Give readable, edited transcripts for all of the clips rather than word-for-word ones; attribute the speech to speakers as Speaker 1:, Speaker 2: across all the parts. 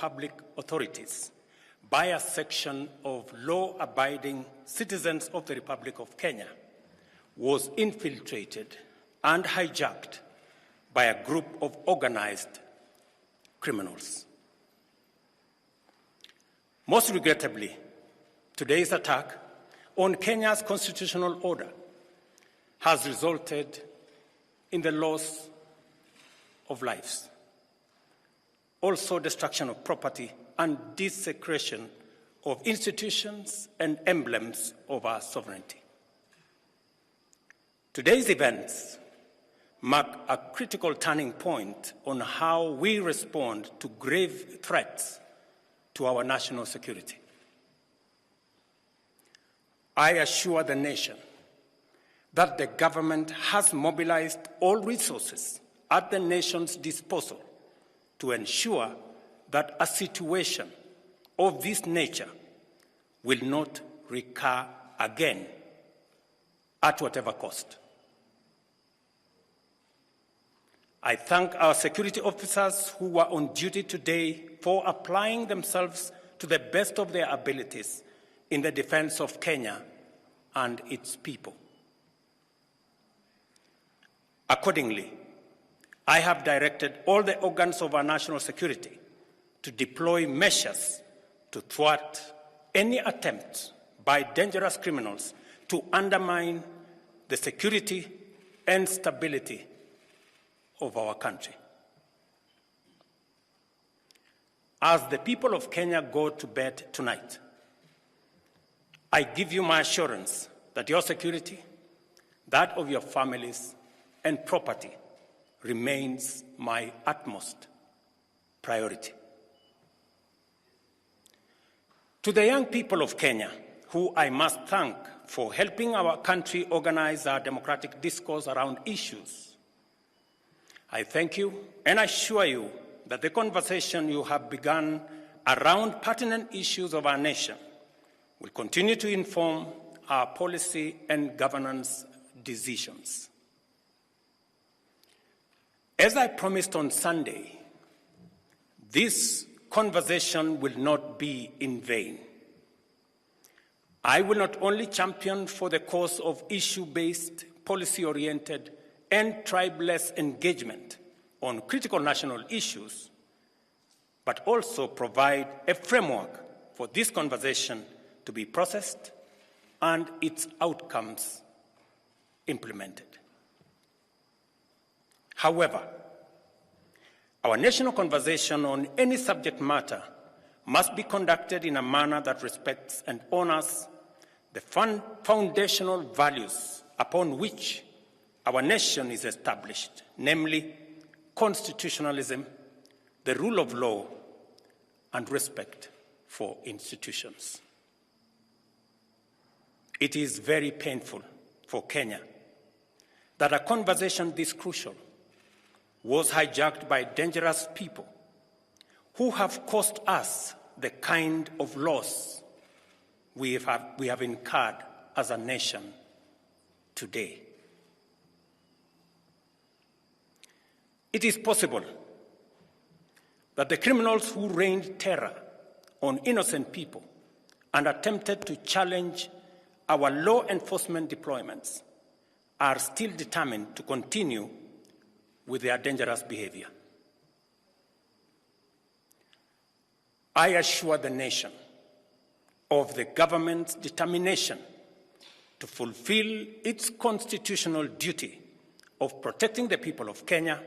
Speaker 1: public authorities by a section of law-abiding citizens of the Republic of Kenya was infiltrated and hijacked by a group of organized criminals. Most regrettably, today's attack on Kenya's constitutional order has resulted in the loss of lives, also destruction of property and desecration of institutions and emblems of our sovereignty. Today's events mark a critical turning point on how we respond to grave threats to our national security. I assure the nation that the government has mobilized all resources at the nation's disposal to ensure that a situation of this nature will not recur again at whatever cost. I thank our security officers who were on duty today for applying themselves to the best of their abilities in the defense of Kenya and its people. Accordingly, I have directed all the organs of our national security to deploy measures to thwart any attempt by dangerous criminals to undermine the security and stability of our country. As the people of Kenya go to bed tonight, I give you my assurance that your security, that of your families and property, remains my utmost priority. To the young people of Kenya, who I must thank for helping our country organize our democratic discourse around issues, I thank you and assure you that the conversation you have begun around pertinent issues of our nation will continue to inform our policy and governance decisions. As I promised on Sunday, this conversation will not be in vain. I will not only champion for the cause of issue-based, policy-oriented, and tribeless engagement on critical national issues, but also provide a framework for this conversation to be processed and its outcomes implemented. However, our national conversation on any subject matter must be conducted in a manner that respects and honors the foundational values upon which our nation is established, namely constitutionalism, the rule of law, and respect for institutions. It is very painful for Kenya that a conversation this crucial was hijacked by dangerous people who have caused us the kind of loss we have incurred as a nation today. It is possible that the criminals who rained terror on innocent people and attempted to challenge our law enforcement deployments are still determined to continue with their dangerous behavior. I assure the nation of the government's determination to fulfill its constitutional duty of protecting the people of Kenya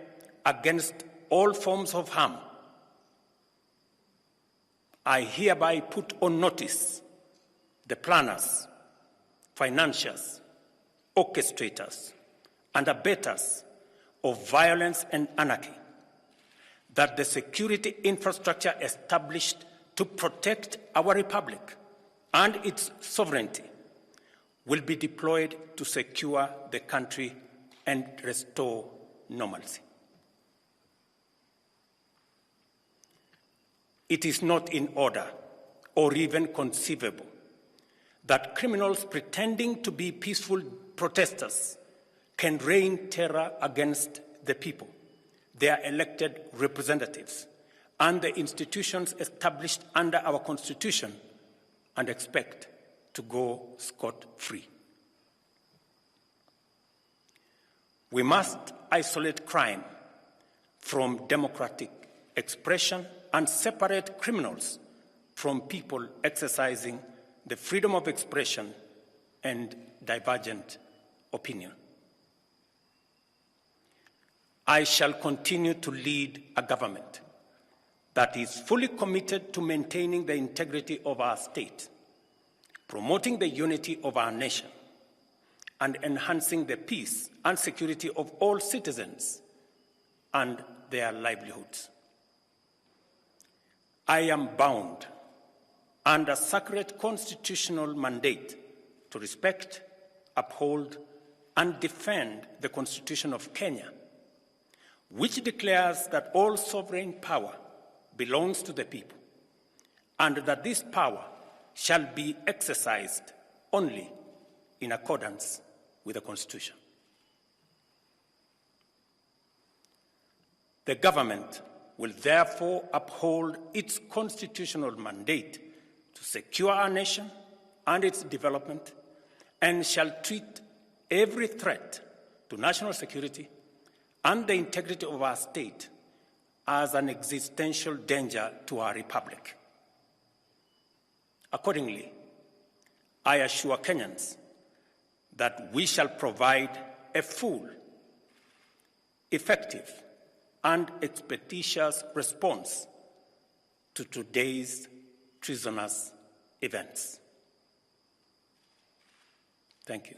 Speaker 1: against all forms of harm. I hereby put on notice the planners, financiers, orchestrators, and abettors of violence and anarchy that the security infrastructure established to protect our republic and its sovereignty will be deployed to secure the country and restore normalcy. It is not in order or even conceivable that criminals pretending to be peaceful protesters can rain terror against the people, their elected representatives, and the institutions established under our Constitution and expect to go scot-free. We must isolate crime from democratic expression and separate criminals from people exercising the freedom of expression and divergent opinion. I shall continue to lead a government that is fully committed to maintaining the integrity of our state, promoting the unity of our nation, and enhancing the peace and security of all citizens and their livelihoods. I am bound under sacred constitutional mandate to respect, uphold, and defend the Constitution of Kenya, which declares that all sovereign power belongs to the people, and that this power shall be exercised only in accordance with the Constitution. The government will therefore uphold its constitutional mandate to secure our nation and its development, and shall treat every threat to national security and the integrity of our state as an existential danger to our republic. Accordingly, I assure Kenyans that we shall provide a full, effective, and expeditious response to today's treasonous events. Thank you.